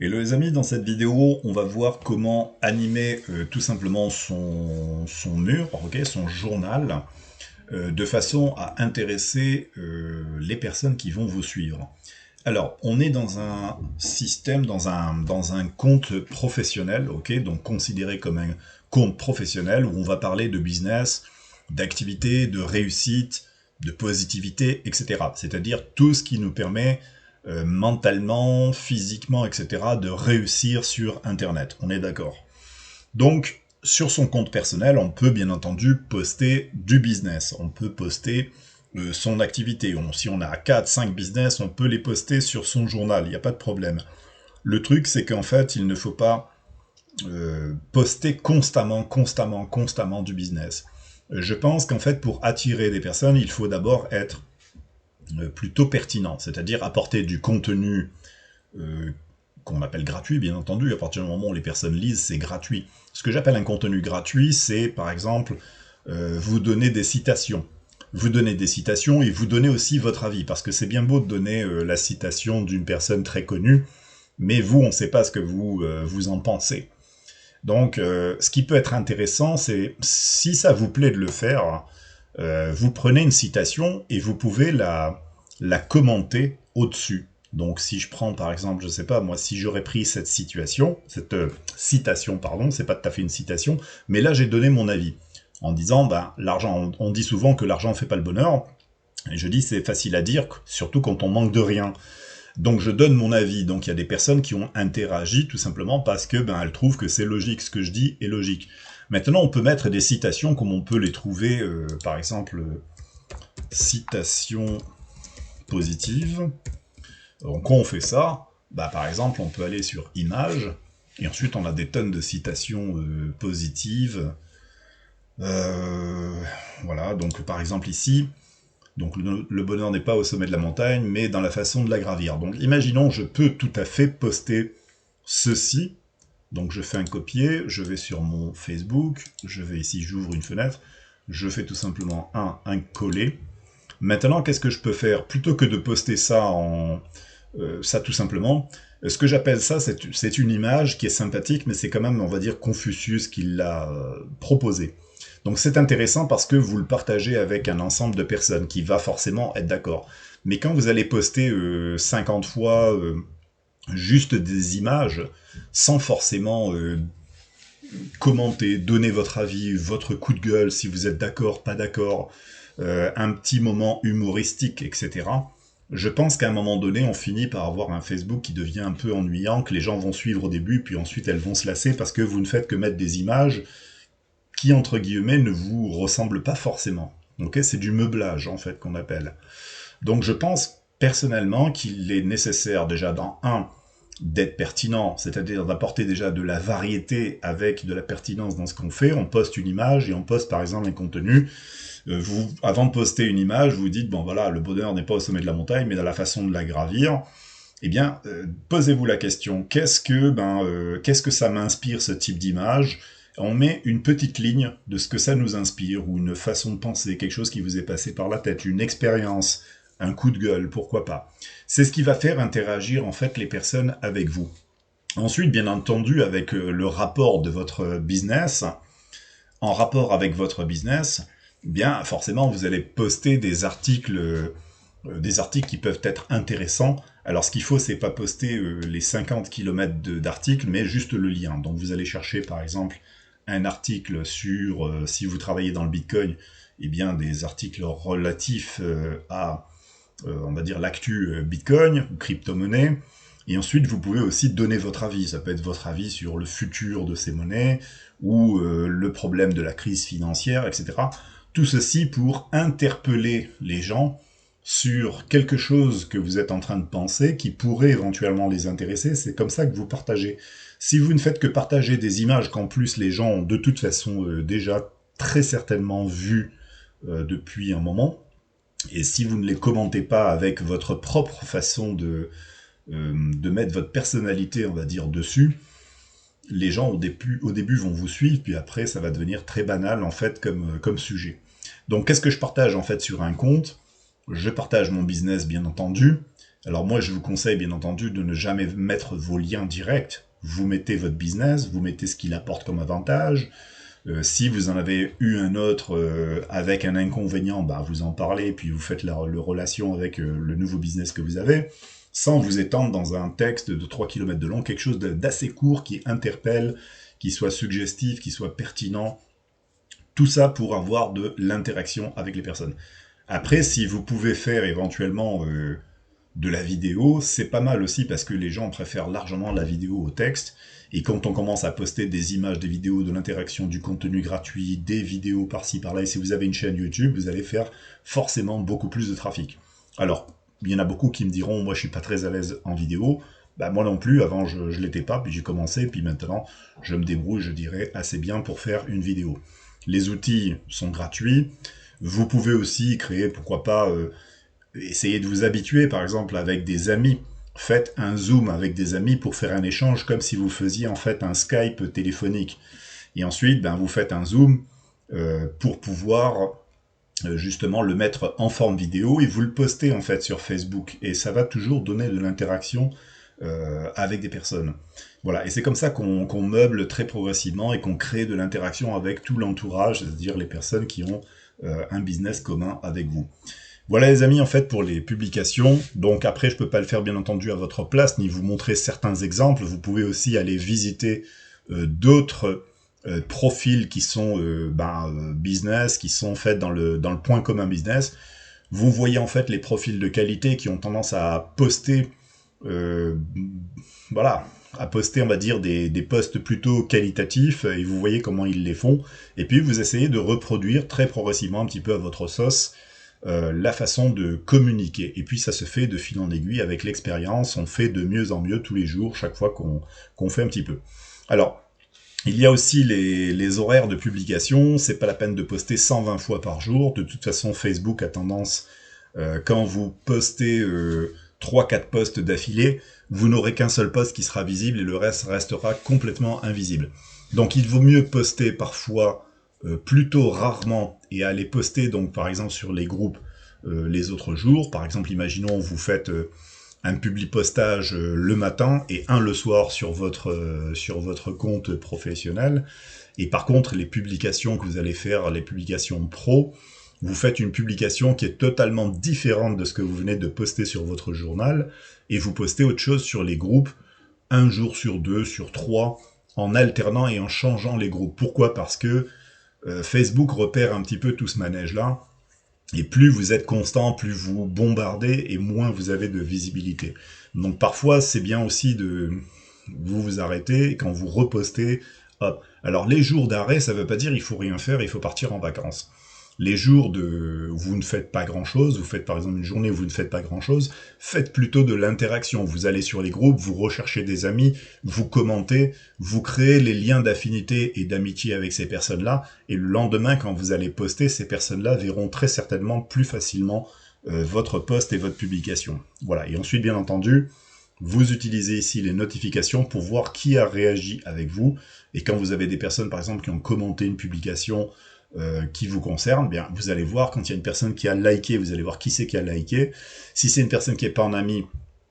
Hello les amis, dans cette vidéo, on va voir comment animer tout simplement son mur, ok, son journal, de façon à intéresser les personnes qui vont vous suivre. Alors, on est dans un système, dans un compte professionnel, ok, donc considéré comme un compte professionnel où on va parler de business, d'activité, de réussite, de positivité, etc. C'est-à-dire tout ce qui nous permet mentalement, physiquement, etc., de réussir sur Internet. On est d'accord. Donc, sur son compte personnel, on peut bien entendu poster du business. On peut poster son activité. Si on a 4, 5 business, on peut les poster sur son journal. Il n'y a pas de problème. Le truc, c'est qu'en fait, il ne faut pas poster constamment du business. Je pense qu'en fait, pour attirer des personnes, il faut d'abord être plutôt pertinent, c'est-à-dire apporter du contenu qu'on appelle gratuit, bien entendu. À partir du moment où les personnes lisent, c'est gratuit. Ce que j'appelle un contenu gratuit, c'est par exemple vous donner des citations. Vous donnez des citations et vous donnez aussi votre avis, parce que c'est bien beau de donner la citation d'une personne très connue, mais vous, on ne sait pas ce que vous en pensez. Donc, ce qui peut être intéressant, c'est si ça vous plaît de le faire, vous prenez une citation et vous pouvez la commenter au-dessus. Donc si je prends par exemple, je sais pas moi, si j'aurais pris cette citation, pardon, c'est pas tout à fait une citation, mais là j'ai donné mon avis en disant, ben l'argent, on dit souvent que l'argent fait pas le bonheur, et je dis c'est facile à dire, surtout quand on manque de rien. Donc je donne mon avis. Donc il y a des personnes qui ont interagi tout simplement parce que ben elles trouvent que c'est logique, ce que je dis est logique. Maintenant on peut mettre des citations comme on peut les trouver, par exemple citations positives. Donc quand on fait ça, bah, par exemple on peut aller sur images et ensuite on a des tonnes de citations positives. Voilà, donc par exemple ici, donc le bonheur n'est pas au sommet de la montagne, mais dans la façon de la gravir. Donc imaginons, je peux tout à fait poster ceci. Donc je fais un copier, je vais sur mon Facebook, je vais ici, j'ouvre une fenêtre, je fais tout simplement un coller. Maintenant, qu'est-ce que je peux faire? Plutôt que de poster ça ça tout simplement, ce que j'appelle ça, c'est une image qui est sympathique, mais c'est quand même, on va dire, Confucius qui l'a proposé. Donc c'est intéressant parce que vous le partagez avec un ensemble de personnes qui va forcément être d'accord. Mais quand vous allez poster 50 fois juste des images, sans forcément commenter, donner votre avis, votre coup de gueule, si vous êtes d'accord, pas d'accord, un petit moment humoristique, etc., je pense qu'à un moment donné, on finit par avoir un Facebook qui devient un peu ennuyant, que les gens vont suivre au début, puis ensuite elles vont se lasser parce que vous ne faites que mettre des images qui, entre guillemets, ne vous ressemblent pas forcément. Okay, c'est du meublage, en fait, qu'on appelle. Donc je pense, personnellement, qu'il est nécessaire déjà, dans un, d'être pertinent, c'est-à-dire d'apporter déjà de la variété avec de la pertinence dans ce qu'on fait. On poste une image et on poste par exemple un contenu. Avant de poster une image, vous dites, bon voilà, le bonheur n'est pas au sommet de la montagne, mais dans la façon de la gravir. Eh bien, posez-vous la question, qu'est-ce que ça m'inspire ce type d'image? On met une petite ligne de ce que ça nous inspire, ou une façon de penser, quelque chose qui vous est passé par la tête, une expérience, un coup de gueule, pourquoi pas. C'est ce qui va faire interagir en fait les personnes avec vous. Ensuite, bien entendu, avec le rapport de votre business, en rapport avec votre business, bien forcément vous allez poster des articles qui peuvent être intéressants. Alors ce qu'il faut, c'est pas poster les 50 km d'articles, mais juste le lien. Donc vous allez chercher par exemple un article sur, si vous travaillez dans le Bitcoin, eh bien des articles relatifs à, on va dire, l'actu Bitcoin ou crypto-monnaie. Et ensuite, vous pouvez aussi donner votre avis. Ça peut être votre avis sur le futur de ces monnaies ou le problème de la crise financière, etc. Tout ceci pour interpeller les gens sur quelque chose que vous êtes en train de penser qui pourrait éventuellement les intéresser. C'est comme ça que vous partagez. Si vous ne faites que partager des images qu'en plus les gens ont de toute façon déjà très certainement vues depuis un moment, et si vous ne les commentez pas avec votre propre façon de mettre votre personnalité, on va dire, dessus, les gens au début vont vous suivre, puis après ça va devenir très banal en fait comme sujet. Donc qu'est-ce que je partage en fait sur un compte? Je partage mon business bien entendu, Alors moi, je vous conseille bien entendu de ne jamais mettre vos liens directs. Vous mettez votre business, vous mettez ce qu'il apporte comme avantage. Si vous en avez eu un autre avec un inconvénient, bah, vous en parlez, puis vous faites la relation avec le nouveau business que vous avez, sans vous étendre dans un texte de 3 km de long, quelque chose d'assez court qui interpelle, qui soit suggestif, qui soit pertinent. Tout ça pour avoir de l'interaction avec les personnes. Après, si vous pouvez faire éventuellement de la vidéo, c'est pas mal aussi parce que les gens préfèrent largement la vidéo au texte. Et quand on commence à poster des images, des vidéos, de l'interaction, du contenu gratuit, des vidéos par-ci par-là, et si vous avez une chaîne YouTube, vous allez faire forcément beaucoup plus de trafic. Alors, il y en a beaucoup qui me diront, moi je suis pas très à l'aise en vidéo. Bah, moi non plus, avant je l'étais pas, puis j'ai commencé, puis maintenant je me débrouille, je dirais, assez bien pour faire une vidéo. Les outils sont gratuits. Vous pouvez aussi créer, pourquoi pas, essayez de vous habituer, par exemple, avec des amis. Faites un Zoom avec des amis pour faire un échange comme si vous faisiez en fait un Skype téléphonique. Et ensuite, ben, vous faites un Zoom pour pouvoir justement le mettre en forme vidéo et vous le postez en fait sur Facebook. Et ça va toujours donner de l'interaction avec des personnes. Voilà, et c'est comme ça qu'on meuble très progressivement et qu'on crée de l'interaction avec tout l'entourage, c'est-à-dire les personnes qui ont un business commun avec vous. Voilà les amis, en fait, pour les publications. Donc après, je peux pas le faire, bien entendu, à votre place, ni vous montrer certains exemples. Vous pouvez aussi aller visiter d'autres profils qui sont business, qui sont faits dans le point commun business. Vous voyez en fait les profils de qualité qui ont tendance à poster, voilà, à poster, on va dire, des posts plutôt qualitatifs, et vous voyez comment ils les font. Et puis vous essayez de reproduire très progressivement, un petit peu à votre sauce, la façon de communiquer. Et puis ça se fait de fil en aiguille avec l'expérience, on fait de mieux en mieux tous les jours, chaque fois qu'on fait un petit peu. Alors, il y a aussi les horaires de publication, c'est pas la peine de poster 120 fois par jour, de toute façon Facebook a tendance, quand vous postez 3-4 posts d'affilée, vous n'aurez qu'un seul post qui sera visible et le reste restera complètement invisible. Donc il vaut mieux poster parfois plutôt rarement et aller poster donc par exemple sur les groupes les autres jours. Par exemple, imaginons vous faites un public postage le matin et un le soir sur votre compte professionnel. Et par contre, les publications que vous allez faire, les publications pro, vous faites une publication qui est totalement différente de ce que vous venez de poster sur votre journal et vous postez autre chose sur les groupes un jour sur 2, sur 3, en alternant et en changeant les groupes. Pourquoi ? Parce que Facebook repère un petit peu tout ce manège-là, et plus vous êtes constant, plus vous bombardez, et moins vous avez de visibilité. Donc parfois, c'est bien aussi de vous arrêter, et quand vous repostez, hop. Alors les jours d'arrêt, ça veut pas dire il faut rien faire, il faut partir en vacances. Les jours de vous ne faites pas grand-chose, vous faites par exemple une journée où vous ne faites pas grand-chose, faites plutôt de l'interaction. Vous allez sur les groupes, vous recherchez des amis, vous commentez, vous créez les liens d'affinité et d'amitié avec ces personnes-là, et le lendemain, quand vous allez poster, ces personnes-là verront très certainement plus facilement votre post et votre publication. Voilà, et ensuite, bien entendu, vous utilisez ici les notifications pour voir qui a réagi avec vous, et quand vous avez des personnes, par exemple, qui ont commenté une publication qui vous concerne, bien, vous allez voir quand il y a une personne qui a liké, vous allez voir qui c'est qui a liké. Si c'est une personne qui n'est pas en ami,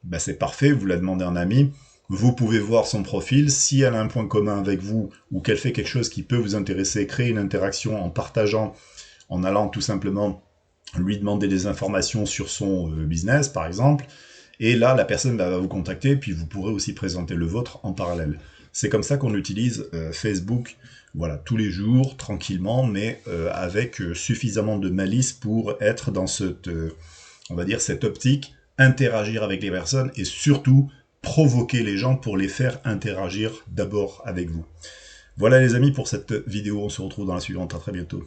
ben c'est parfait, vous la demandez en ami. Vous pouvez voir son profil. Si elle a un point commun avec vous ou qu'elle fait quelque chose qui peut vous intéresser, créer une interaction en partageant, en allant tout simplement lui demander des informations sur son business, par exemple. Et là, la personne va vous contacter, puis vous pourrez aussi présenter le vôtre en parallèle. C'est comme ça qu'on utilise Facebook, voilà, tous les jours, tranquillement, mais avec suffisamment de malice pour être dans cette, on va dire, cette optique, interagir avec les personnes et surtout provoquer les gens pour les faire interagir d'abord avec vous. Voilà les amis pour cette vidéo, on se retrouve dans la suivante, à très bientôt.